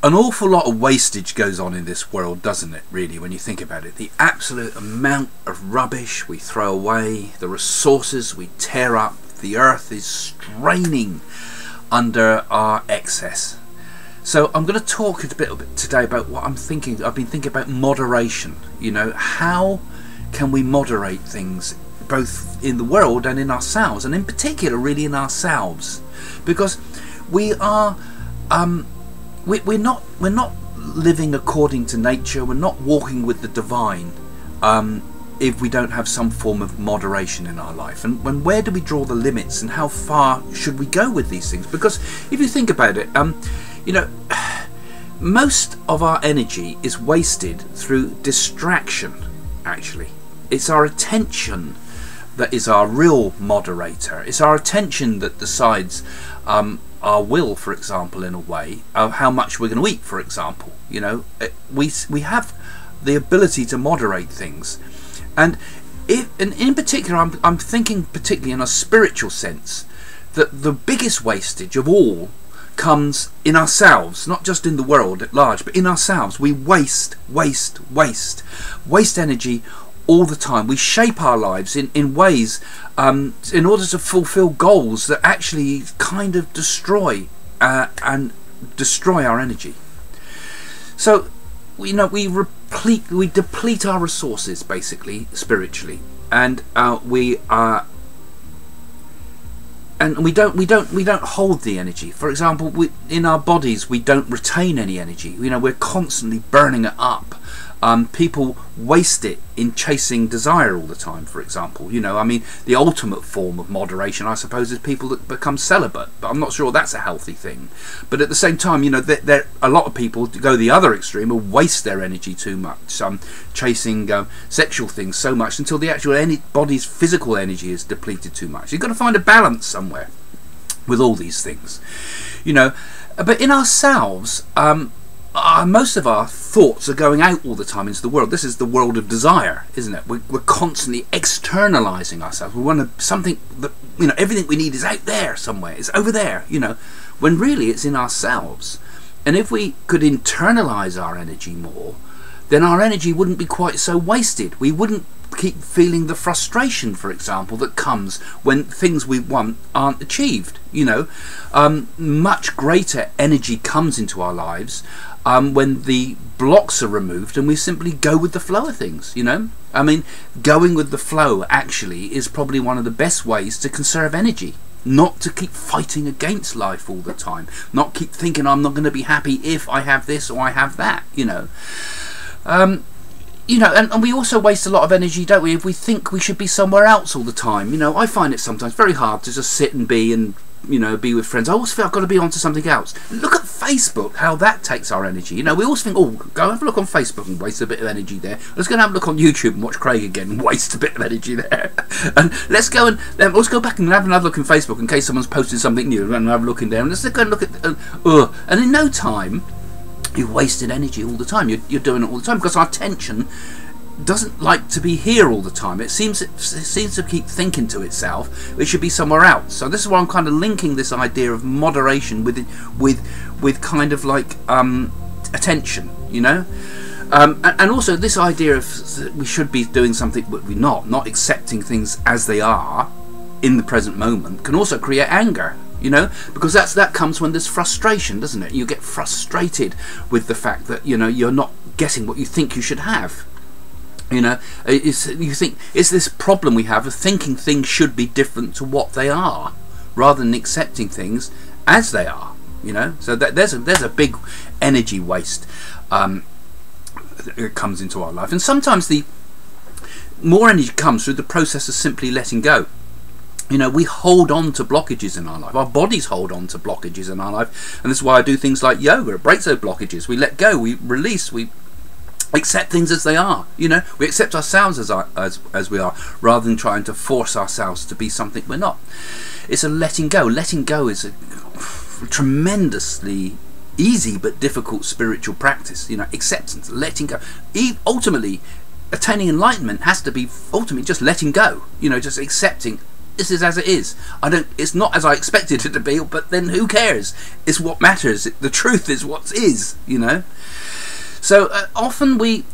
An awful lot of wastage goes on in this world, doesn't it, really, when you think about it? The absolute amount of rubbish we throw away, the resources we tear up, the earth is straining under our excess. So I'm going to talk a bit today about what I'm thinking. I've been thinking about moderation. You know, how can we moderate things both in the world and in ourselves, and in particular really in ourselves, because we are we're not living according to nature. We're not walking with the divine if we don't have some form of moderation in our life. And where do we draw the limits, and how far should we go with these things? Because if you think about it, you know, most of our energy is wasted through distraction. Actually, it's our attention that is our real moderator. It's our attention that decides our will, for example, in a way, of how much we're going to eat, for example. You know, we have the ability to moderate things, and in particular, I'm thinking particularly in a spiritual sense, that the biggest wastage of all comes in ourselves, not just in the world at large, but in ourselves. We waste energy all the time. We shape our lives in ways in order to fulfill goals that actually kind of destroy our energy. So, you know, we deplete our resources, basically, spiritually, and we don't hold the energy. For example, in our bodies we don't retain any energy. You know, we're constantly burning it up. People waste it in chasing desire all the time, for example. You know, I mean, the ultimate form of moderation, I suppose, is people that become celibate, but I'm not sure that's a healthy thing. But at the same time, you know, there a lot of people go the other extreme and waste their energy too much, chasing sexual things so much until the actual body's physical energy is depleted too much. You've got to find a balance somewhere with all these things, you know. But in ourselves, most of our thoughts are going out all the time into the world. This is the world of desire, isn't it? We're constantly externalizing ourselves. We want something that, you know, everything we need is out there somewhere. It's over there, you know, when really it's in ourselves. And if we could internalize our energy more, then our energy wouldn't be quite so wasted. We wouldn't keep feeling the frustration, for example, that comes when things we want aren't achieved. You know, much greater energy comes into our lives when the blocks are removed and we simply go with the flow of things. You know, I mean, going with the flow actually is probably one of the best ways to conserve energy. Not to keep fighting against life all the time. Not keep thinking I'm not going to be happy if I have this or I have that. You know. You know, and we also waste a lot of energy, don't we, if we think we should be somewhere else all the time. You know, I find it sometimes very hard to just sit and be with friends. I always feel I've got to be onto something else. Look at Facebook, how that takes our energy. You know, we always think, oh, go have a look on Facebook and waste a bit of energy there. Let's go and have a look on YouTube and watch Craig again and waste a bit of energy there. And let's go back and have another look on Facebook in case someone's posted something new, and have a look in there. And let's go and look at and in no time, you've wasted energy all the time. You're doing it all the time because our attention doesn't like to be here all the time. It seems to keep thinking to itself it should be somewhere else. So this is why I'm kind of linking this idea of moderation with kind of like attention, you know, and also this idea of we should be doing something but we're not accepting things as they are in the present moment can also create anger. You know, because that comes when there's frustration, doesn't it? You get frustrated with the fact that, you know, you're not getting what you think you should have. You know, you think it's this problem we have of thinking things should be different to what they are, rather than accepting things as they are. You know, so there's a big energy waste that comes into our life, and sometimes the more energy comes through the process of simply letting go. You know, we hold on to blockages in our life. Our bodies hold on to blockages in our life, and this is why I do things like yoga. It breaks those blockages. We let go. We release. We accept things as they are. You know, we accept ourselves as we are, rather than trying to force ourselves to be something we're not. It's a letting go. Letting go is a tremendously easy but difficult spiritual practice. You know, acceptance, letting go. Ultimately, attaining enlightenment has to be ultimately just letting go. You know, just accepting this is as it is. It's not as I expected it to be, but then who cares? It's what matters. The truth is what is, you know. So often we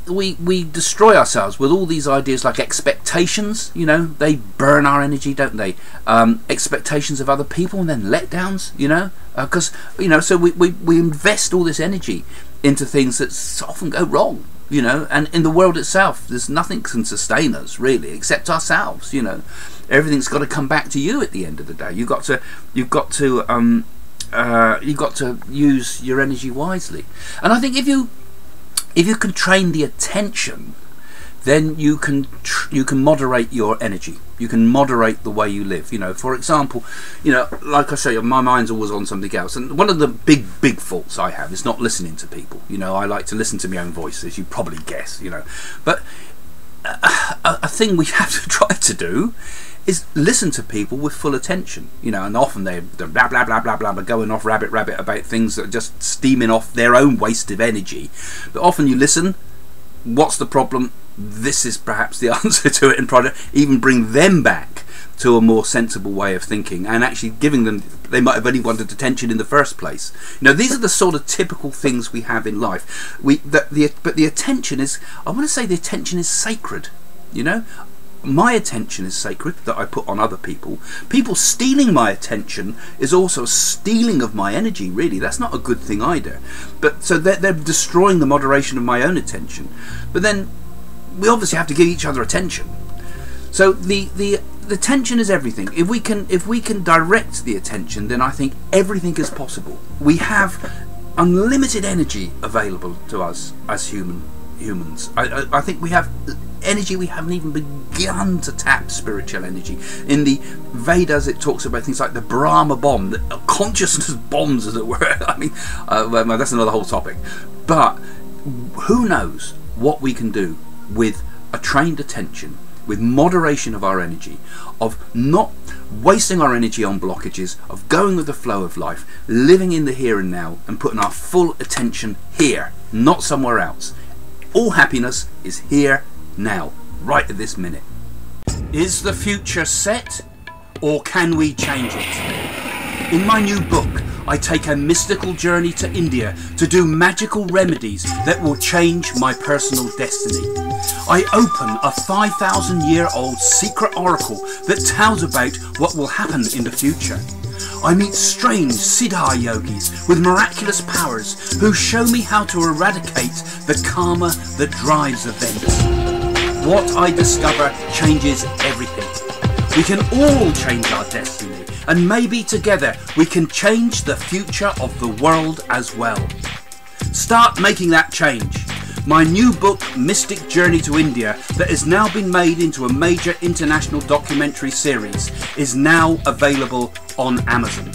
destroy ourselves with all these ideas like expectations, you know, they burn our energy, don't they? Expectations of other people, and then letdowns, you know, because, you know, so we invest all this energy into things that often go wrong, you know, and in the world itself, there's nothing can sustain us really except ourselves, you know. Everything's got to come back to you at the end of the day. You've got to use your energy wisely, and I think if you can train the attention, then you can moderate your energy. You can moderate the way you live. You know, for example, you know, like I say, my mind's always on something else. And one of the big faults I have is not listening to people. You know, I like to listen to my own voice, as you probably guess. You know, but a thing we have to try to do is listen to people with full attention, you know, and often they're blah blah blah blah blah, going off rabbit about things that are just steaming off their own waste of energy. But often you listen, what's the problem? This is perhaps the answer to it, and even bring them back to a more sensible way of thinking, and actually giving them, they might have only wanted attention in the first place. You know, these are the sort of typical things we have in life. But the attention is, I want to say the attention is sacred, you know. My attention is sacred that I put on other people. People stealing my attention is also a stealing of my energy, really. That's not a good thing either. But so they're destroying the moderation of my own attention. But then we obviously have to give each other attention. So the attention is everything. If we can direct the attention, then I think everything is possible. We have unlimited energy available to us as humans. I think we have energy we haven't even begun to tap. Spiritual energy. In the Vedas it talks about things like the Brahma bomb, the consciousness bombs, as it were. I mean, well, that's another whole topic. But who knows what we can do with a trained attention, with moderation of our energy, of not wasting our energy on blockages, of going with the flow of life, living in the here and now, and putting our full attention here, not somewhere else. All happiness is here now, right at this minute. Is the future set, or can we change it? In my new book, I take a mystical journey to India to do magical remedies that will change my personal destiny. I open a 5,000-year-old secret oracle that tells about what will happen in the future. I meet strange Siddha yogis with miraculous powers who show me how to eradicate the karma that drives events. What I discover changes everything. We can all change our destiny, and maybe together we can change the future of the world as well. Start making that change. My new book, Mystic Journey to India, that has now been made into a major international documentary series, is now available on Amazon.